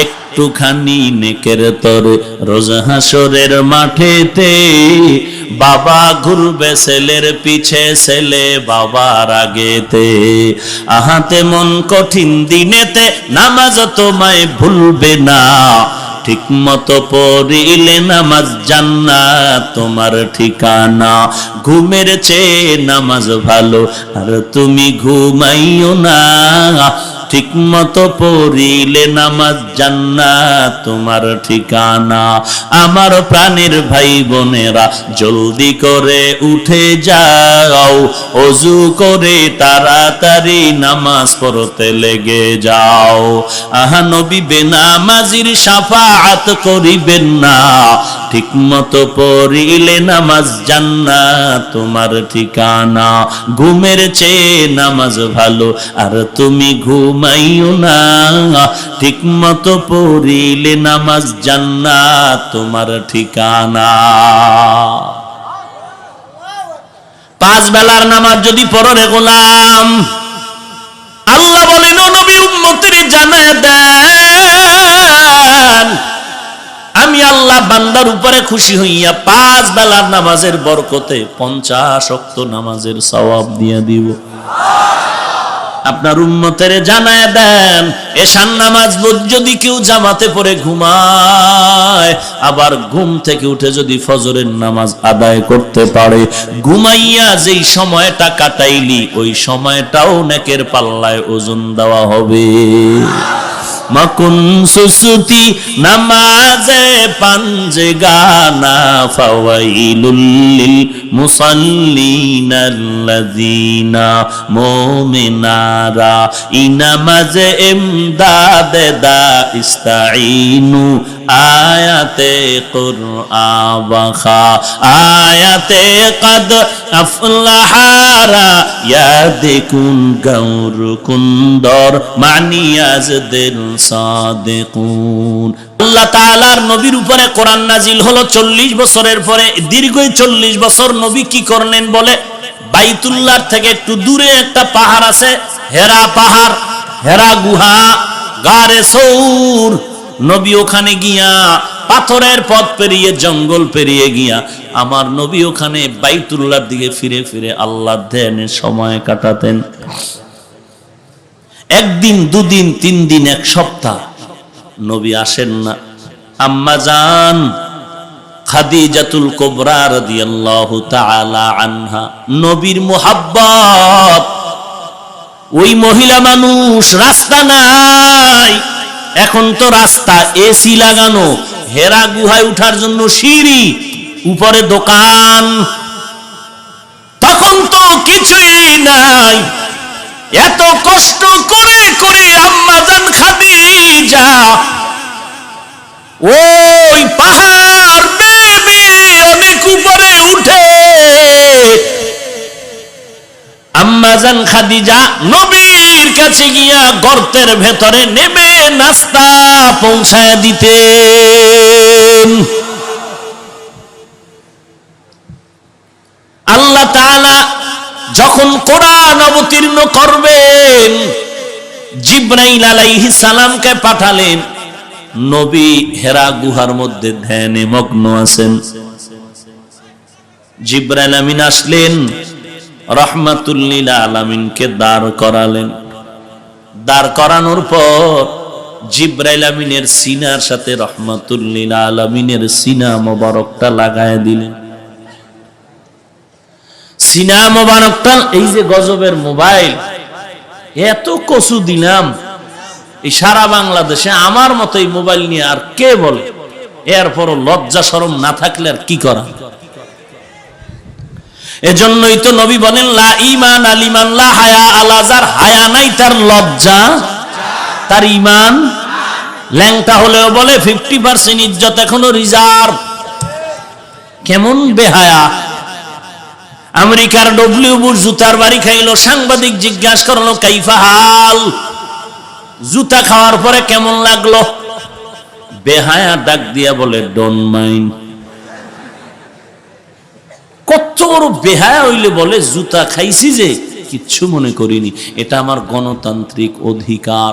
একটুখানি নেকের তরে রোজ হাসরের মাঠেতে বাবা ঘুরবে ছেলের পিছে, ছেলে বাবার আগেতে। আহাতে মন কঠিন দিনেতে নামাজ তোমায় ভুলবে না, ঠিক মতো পড়িলে নামাজ জান্নাত তোমার ঠিকানা। ঘুমের চেয়ে নামাজ ভালো আর তুমি ঘুমাইও না, ঠিক মতো পড়িলে নামাজ জান্নাত তোমার ঠিকানা। আমার প্রাণের ভাই বোনেরা জলদি করে উঠে যাও, ওযু করে তাড়াতাড়ি নামাজ পড়তে লেগে যাও। আহা নবী বেনামাজির শাফাআত করিবেন না, ঠিক মতো পড়িলে নামাজ জান্নাত তোমার ঠিকানা। ঘুমের চেয়ে নামাজ ভালো আর তুমি ঘুমাইও না, ঠিক মতো পড়িলে নামাজ জান্নাত তোমার ঠিকানা। 5 বেলার নামাজ যদি পড়ো রে গোলাম, আল্লাহ বলেন ও নবী উম্মতের জানায় দেন আমি আল্লাহ বান্দার উপরে খুশি হইয়া 5 বেলার নামাজের বরকতে 50 ওয়াক্ত নামাজের সওয়াব দিয়ে দিব। আপনার উম্মতের জানায় দেন এশার নামাজ যদি কেউ জামাতে পড়ে ঘুমায়, আবার ঘুম থেকে উঠে যদি ফজরের নামাজ আদায় করতে পারে, ঘুমাইয়া যেই সময়টা কাটাইলি ওই সময়টাও নেকের পাল্লায় ওজন দেওয়া হবে। মাকুন সুসুতি নামাজে পাঞ্জে গানা, ফাওয়াইলুল লিল মুসাল্লিনাল্লাযিনা মুমিনারা ইনামাজে ইমদাদে দা ইস্তাইনু আয়াতে কুরআন ওয়াখা আয়াতে কদ আফলাহারা ইয়াদিকুন গৌর কুন্দর মানিয়াজদের সাদিকুন। আল্লাহ তাআলার নবীর উপরে কোরআন নাজিল হলো 40 বছরের পরে। দীর্ঘ 40 বছর নবী কি করলেন বলে, বাইতুল্লাহ থেকে একটু দূরে একটা পাহাড় আছে, হেরা পাহাড়, হেরা গুহা, গারে সৌর। নবী ওখানে গিয়া পাথরের পথ পেরিয়ে জঙ্গল পেরিয়ে গিয়া আমার নবী ওখানে বাইতুল্লাহর দিকে ফিরে ফিরে আল্লাহর ধ্যানে সময় কাটাতেন। একদিন, দুদিন, 3 দিন, 1 সপ্তাহ নবী আসেন না। আম্মা জান খাদিজাতুল কুবরা রাদিয়াল্লাহু তাআলা আনহা, নবীর মুহাব্বত। ওই মহিলা মানুষ, রাস্তা নাই, এখন তো রাস্তা এসি লাগানো, হেরা গুহায় উঠার জন্য সিঁড়ি, উপরে দোকান, তখন তো কিছুই নাই। এত কষ্ট করে করে আম্মা জান খাদিজা ওই পাহাড় বেয়ে অনেক উপরে উঠে আম্মা জান খাদিজা নবীর কাছে গিয়া গর্তের ভেতরে নেমে নাস্তা পৌঁছায় দিতেন। আল্লাহ তাআলা যখন কোরআন অবতীর্ণ করবেন, জিবরাইল আলাইহিস সালামকে পাঠালেন। নবী হেরা গুহার মধ্যে ধ্যানে মগ্ন আছেন। জিবরাইল আমিন আসলেন, রাহমাতুল লিল আলামিনকে দাঁড় করালেন। দাঁড় করানোর পর জিবরাইল আমিনের সিনার সাথে রাহমাতুল লিল আলামিনের সিনা মোবারকটা লাগায় দিলেন। সিনা মোবারকটা, এই যে গজবের মোবাইল, এত কচু দিলাম, এই সারা বাংলাদেশে আমার মতো এই মোবাইল নিয়ে আর কে বলে? এরপরও লজ্জা শরম না থাকলে আর কি করা? এজন্যই তো নবী বলেন লা ঈমান আলিমান লা হায়া আলা, যার হায়া নাই তার লজ্জা, তার ঈমান। ল্যাংটা হলেও বলে 50% ইজ্জত এখনো রিজার্ভ। কেমন বেহায়া! আমেরিকার ডব্লিউ বুশ জুতার বাড়ি খাইলো, সাংবাদিক জিজ্ঞাসা করলো কাইফা হাল, জুতা খাওয়ার পরে কেমন লাগলো? বেহায়া ডাক দিয়া বলে ডোন্ট মাইন্ড। কত বড় বেহায়া হইলে বলে জুতা খাইছি যে কিচ্ছু মনে করিনি, এটা আমার গণতান্ত্রিক অধিকার।